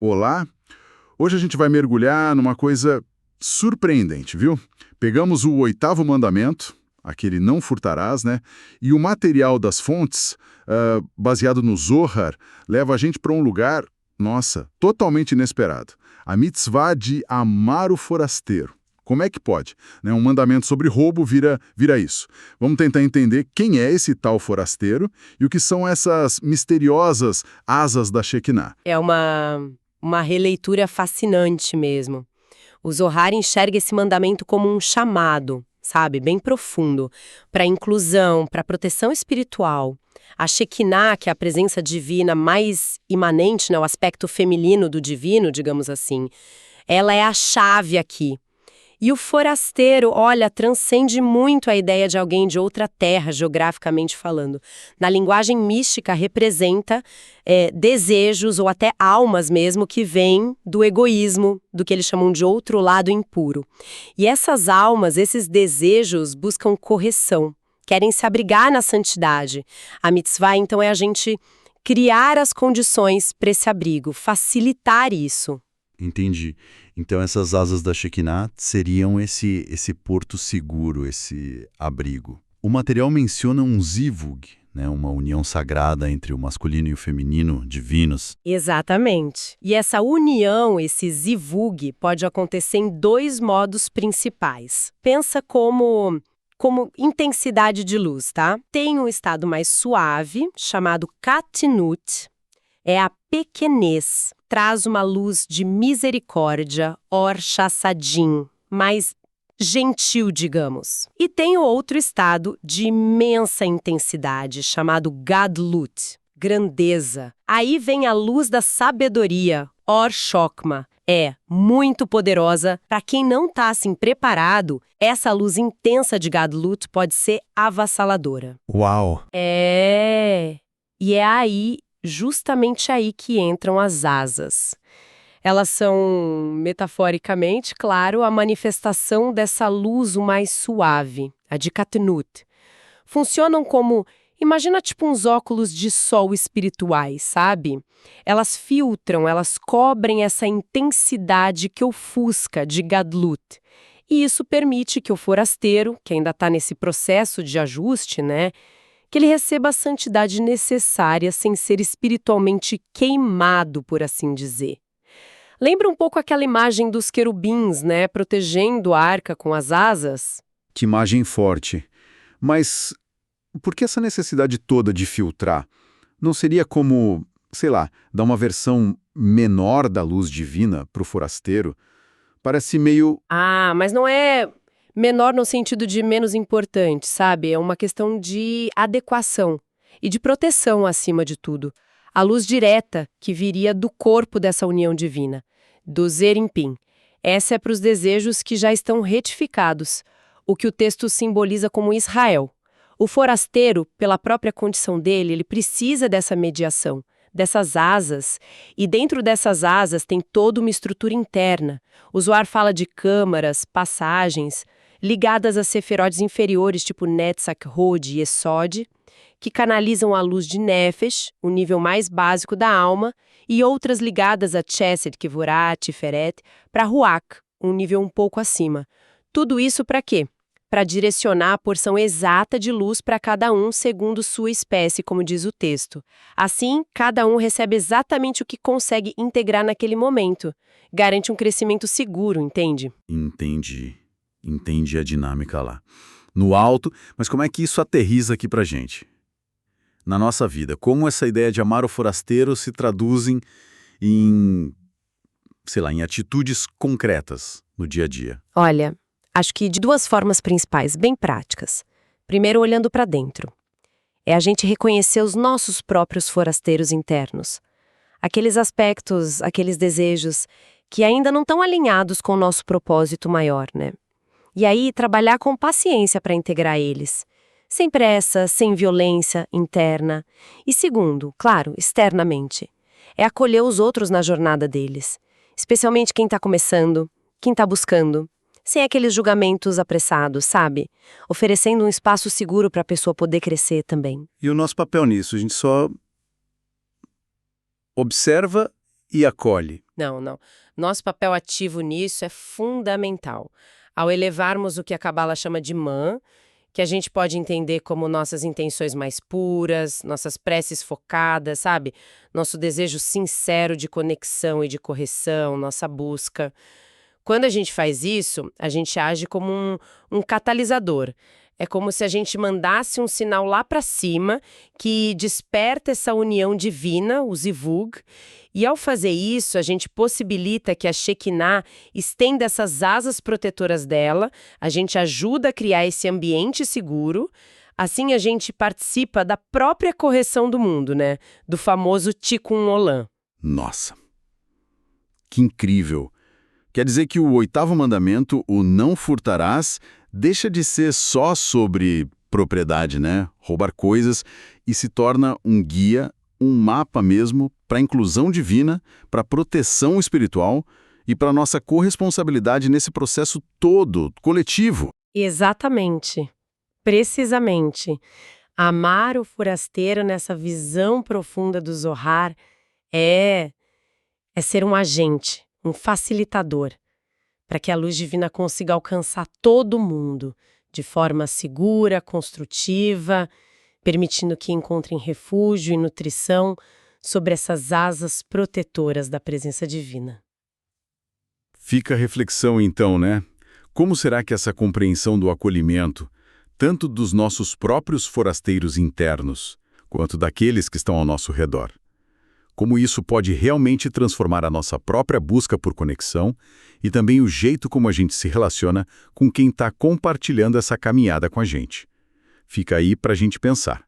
Olá! Hoje a gente vai mergulhar numa coisa surpreendente, viu? Pegamos o oitavo mandamento, aquele não furtarás, né? E o material das fontes, baseado no Zohar, leva a gente para um lugar, nossa, totalmente inesperado. A mitzvah de amar o forasteiro. Como é que pode? Né? Um mandamento sobre roubo vira isso. Vamos tentar entender quem é esse tal forasteiro e o que são essas misteriosas asas da Shekinah. É uma releitura fascinante mesmo. O Zohar enxerga esse mandamento como um chamado, sabe, bem profundo, para inclusão, para proteção espiritual. A Shekinah, que é a presença divina mais imanente, né, o aspecto feminino do divino, digamos assim, ela é a chave aqui. E o forasteiro, olha, transcende muito a ideia de alguém de outra terra, geograficamente falando. Na linguagem mística, representa desejos ou até almas mesmo que vêm do egoísmo, do que eles chamam de outro lado impuro. E essas almas, esses desejos, buscam correção, querem se abrigar na santidade. A mitzvah, então, é a gente criar as condições para esse abrigo, facilitar isso. Entendi. Então essas asas da Shekinah seriam esse porto seguro, esse abrigo. O material menciona um zivug, né, uma união sagrada entre o masculino e o feminino, divinos. Exatamente. E essa união, esse zivug, pode acontecer em dois modos principais. Pensa como intensidade de luz, tá? Tem um estado mais suave, chamado katnut, é a pequenez, traz uma luz de misericórdia, or chassadim, mais gentil, digamos. E tem o outro estado de imensa intensidade, chamado gadlut, grandeza. Aí vem a luz da sabedoria, or chokma, é muito poderosa. Para quem não está assim preparado, essa luz intensa de gadlut pode ser avassaladora. Uau! E é aí justamente aí que entram as asas. Elas são, metaforicamente, claro, a manifestação dessa luz o mais suave, a de Katnut. Funcionam como, imagina tipo uns óculos de sol espirituais, sabe? Elas filtram, elas cobrem essa intensidade que ofusca de Gadlut. E isso permite que o forasteiro, que ainda está nesse processo de ajuste, né? Que ele receba a santidade necessária sem ser espiritualmente queimado, por assim dizer. Lembra um pouco aquela imagem dos querubins, né, protegendo a arca com as asas? Que imagem forte. Mas por que essa necessidade toda de filtrar? Não seria como, sei lá, dar uma versão menor da luz divina para o forasteiro? Parece meio... Ah, mas não é menor no sentido de menos importante, sabe? É uma questão de adequação e de proteção acima de tudo. A luz direta que viria do corpo dessa união divina, do Zerimpim. Essa é para os desejos que já estão retificados, o que o texto simboliza como Israel. O forasteiro, pela própria condição dele, ele precisa dessa mediação, dessas asas, e dentro dessas asas tem toda uma estrutura interna. O Zohar fala de câmaras, passagens, ligadas a sefirotes inferiores, tipo Netzach, Hod e Esod, que canalizam a luz de Nefesh, o nível mais básico da alma, e outras ligadas a Chesed, Kvorá, Tiferet, para Ruach, um nível um pouco acima. Tudo isso para quê? Para direcionar a porção exata de luz para cada um segundo sua espécie, como diz o texto. Assim, cada um recebe exatamente o que consegue integrar naquele momento. Garante um crescimento seguro, entende? Entendi a dinâmica lá. No alto, mas como é que isso aterriza aqui pra gente? Na nossa vida, como essa ideia de amar o forasteiro se traduzem em, sei lá, em atitudes concretas no dia a dia? Olha, acho que de duas formas principais, bem práticas. Primeiro, olhando para dentro. É a gente reconhecer os nossos próprios forasteiros internos. Aqueles aspectos, aqueles desejos que ainda não estão alinhados com o nosso propósito maior, né? E aí, trabalhar com paciência para integrar eles. Sem pressa, sem violência interna. E segundo, claro, externamente, é acolher os outros na jornada deles. Especialmente quem está começando, quem está buscando. Sem aqueles julgamentos apressados, sabe? Oferecendo um espaço seguro para a pessoa poder crescer também. E o nosso papel nisso? A gente só observa e acolhe. Não, não. Nosso papel ativo nisso é fundamental. Ao elevarmos o que a Cabala chama de man, que a gente pode entender como nossas intenções mais puras, nossas preces focadas, sabe? Nosso desejo sincero de conexão e de correção, nossa busca. Quando a gente faz isso, a gente age como um catalisador. É como se a gente mandasse um sinal lá para cima que desperta essa união divina, o Zivug, e ao fazer isso, a gente possibilita que a Shekinah estenda essas asas protetoras dela, a gente ajuda a criar esse ambiente seguro, assim a gente participa da própria correção do mundo, né? Do famoso Tikkun Olam. Nossa, que incrível! Quer dizer que o 8º mandamento, o não furtarás, deixa de ser só sobre propriedade, né? Roubar coisas, e se torna um guia, um mapa mesmo para a inclusão divina, para a proteção espiritual e para a nossa corresponsabilidade nesse processo todo, coletivo. Exatamente. Precisamente. Amar o forasteiro nessa visão profunda do Zohar é ser um agente, um facilitador, para que a luz divina consiga alcançar todo mundo de forma segura, construtiva, permitindo que encontrem refúgio e nutrição sobre essas asas protetoras da presença divina. Fica a reflexão então, né? Como será que essa compreensão do acolhimento, tanto dos nossos próprios forasteiros internos, quanto daqueles que estão ao nosso redor, como isso pode realmente transformar a nossa própria busca por conexão e também o jeito como a gente se relaciona com quem está compartilhando essa caminhada com a gente? Fica aí para a gente pensar.